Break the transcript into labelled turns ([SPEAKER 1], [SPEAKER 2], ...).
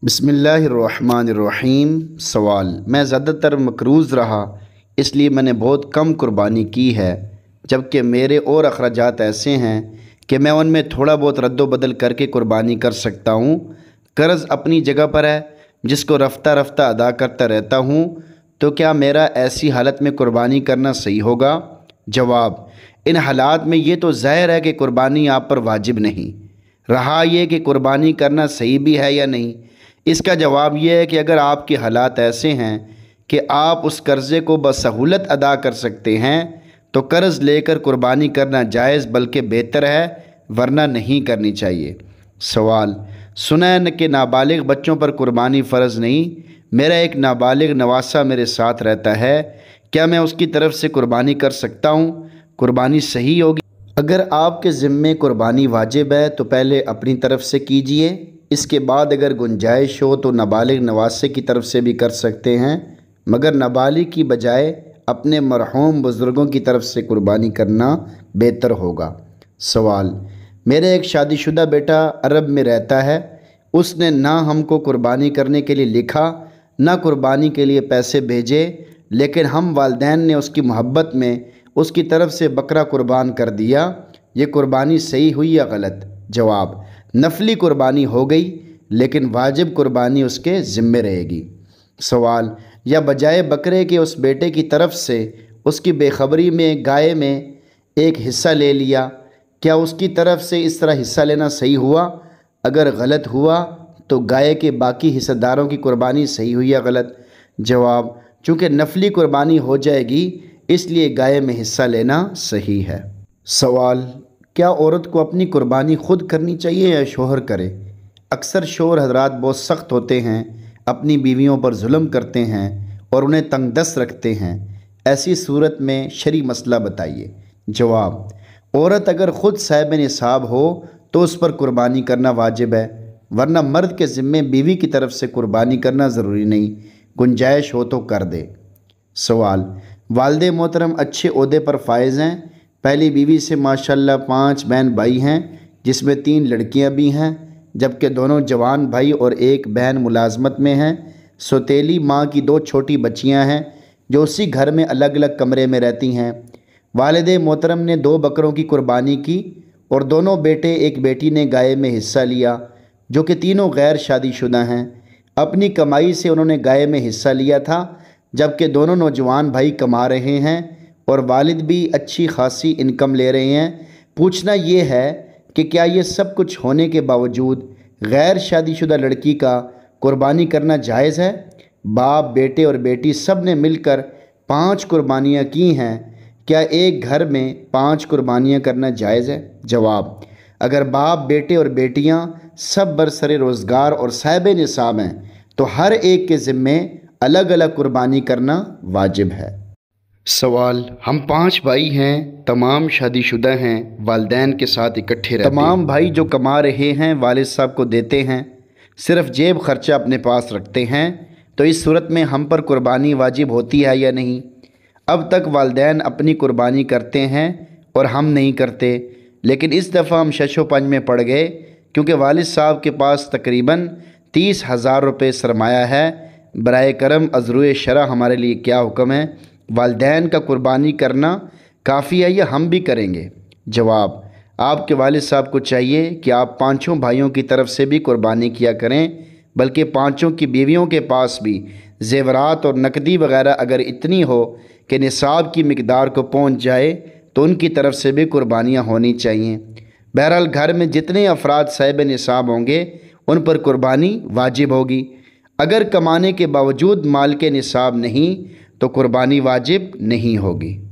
[SPEAKER 1] बिस्मिल्लाहिर्रहमानिर्रहीम। सवाल: मैं ज़्यादातर मकरूज़ रहा, इसलिए मैंने बहुत कम कुर्बानी की है, जबकि मेरे और अखराजात ऐसे हैं कि मैं उनमें थोड़ा बहुत रद्द-बदल करके कुर्बानी कर सकता हूँ। कर्ज़ अपनी जगह पर है, जिसको रफ्ता रफ्ता अदा करता रहता हूँ, तो क्या मेरा ऐसी हालत में कुर्बानी करना सही होगा? जवाब: इन हालात में ये तो ज़ाहिर है कि कुर्बानी आप पर वाजिब नहीं। रहा ये कि कुर्बानी करना सही भी है या नहीं, इसका जवाब यह है कि अगर आपके हालात ऐसे हैं कि आप उस कर्ज़े को बसहूलत अदा कर सकते हैं, तो कर्ज़ लेकर कुर्बानी करना जायज़ बल्कि बेहतर है, वरना नहीं करनी चाहिए। सवाल: सुना है कि नाबालिग बच्चों पर कुर्बानी फ़र्ज़ नहीं। मेरा एक नाबालिग नवासा मेरे साथ रहता है, क्या मैं उसकी तरफ से कुर्बानी कर सकता हूँ? कुर्बानी सही होगी? अगर आपके ज़िम्मे कुर्बानी वाजिब है तो पहले अपनी तरफ से कीजिए, इसके बाद अगर गुंजाइश हो तो नाबालिग नवासे की तरफ से भी कर सकते हैं, मगर नाबालिग की बजाय अपने मरहूम बुज़ुर्गों की तरफ से कुर्बानी करना बेहतर होगा। सवाल: मेरा एक शादीशुदा बेटा अरब में रहता है, उसने ना हमको कुर्बानी करने के लिए लिखा, ना कुर्बानी के लिए पैसे भेजे, लेकिन हम वालिदैन ने उसकी मोहब्बत में उसकी तरफ से बकरा कुर्बान कर दिया। ये कुर्बानी सही हुई या गलत? जवाब: नफली कुर्बानी हो गई, लेकिन वाजिब कुर्बानी उसके ज़िम्मे रहेगी। सवाल: या बजाय बकरे के उस बेटे की तरफ से उसकी बेखबरी में गाय में एक हिस्सा ले लिया, क्या उसकी तरफ से इस तरह हिस्सा लेना सही हुआ? अगर गलत हुआ तो गाय के बाकी हिस्सेदारों की कुर्बानी सही हुई या गलत? जवाब: चूँकि नफली कुर्बानी हो जाएगी, इसलिए गाय में हिस्सा लेना सही है। सवाल: क्या औरत को अपनी कुर्बानी खुद करनी चाहिए या शौहर करे? अक्सर शौहर हजरात बहुत सख्त होते हैं, अपनी बीवियों पर जुल्म करते हैं और उन्हें तंगदस्त रखते हैं। ऐसी सूरत में शरई मसला बताइए। जवाब: औरत अगर ख़ुद साहिब निसाब हो तो उस पर कुर्बानी करना वाजिब है, वरना मर्द के ज़िम्मे बीवी की तरफ से कुर्बानी करना ज़रूरी नहीं, गुंजाइश हो तो कर दे। सवाल: वालिद मोहतरम अच्छे ओहदे पर फायज़ हैं, पहली बीवी से माशाल्लाह 5 बहन भाई हैं, जिसमें 3 लड़कियां भी हैं, जबकि दोनों जवान भाई और एक बहन मुलाजमत में हैं। सौतेली माँ की 2 छोटी बच्चियां हैं, जो उसी घर में अलग अलग कमरे में रहती हैं। वालिद मोहतरम ने 2 बकरों की कुर्बानी की और दोनों बेटे एक बेटी ने गाय में हिस्सा लिया, जो कि तीनों गैर शादीशुदा हैं। अपनी कमाई से उन्होंने गाय में हिस्सा लिया था, जबकि दोनों नौजवान भाई कमा रहे हैं और वालिद भी अच्छी खासी इनकम ले रहे हैं। पूछना ये है कि क्या ये सब कुछ होने के बावजूद गैर शादीशुदा लड़की का कुर्बानी करना जायज़ है? बाप, बेटे और बेटी सब ने मिलकर 5 कुर्बानियाँ की हैं, क्या एक घर में 5 कुर्बानियाँ करना जायज़ है? जवाब: अगर बाप, बेटे और बेटियाँ सब बरसरे रोज़गार और साहिब निसाब हैं, तो हर एक के ज़िम्मे अलग अलग कुर्बानी करना वाजिब है। सवाल: हम 5 भाई हैं, तमाम शादीशुदा हैं, वालिदैन के साथ इकट्ठे रहते हैं। तमाम भाई जो कमा रहे हैं वालिद साहब को देते हैं, सिर्फ जेब खर्चा अपने पास रखते हैं, तो इस सूरत में हम पर कुर्बानी वाजिब होती है या नहीं? अब तक वालिदैन अपनी कुर्बानी करते हैं और हम नहीं करते, लेकिन इस दफ़ा हम शशो पंज में पड़ गए, क्योंकि वालिद साहब के पास तकरीबन 30,000 रुपये सरमाया है। बराए करम अज़रुए शरा हमारे लिए क्या हुक्म है? वालिदैन का कुर्बानी करना काफ़ी है या हम भी करेंगे? जवाब: आपके वालिद साहब को चाहिए कि आप 5 भाइयों की तरफ से भी कुर्बानी किया करें, बल्कि 5 की बीवियों के पास भी ज़ेवरात और नकदी वगैरह अगर इतनी हो कि निसाब की मिकदार को पहुंच जाए, तो उनकी तरफ से भी कुर्बानियाँ होनी चाहिए। बहरहाल घर में जितने अफराद साहिब निसाब होंगे, उन पर कुर्बानी वाजिब होगी। अगर कमाने के बावजूद माल के निसाब नहीं, तो कुर्बानी वाजिब नहीं होगी।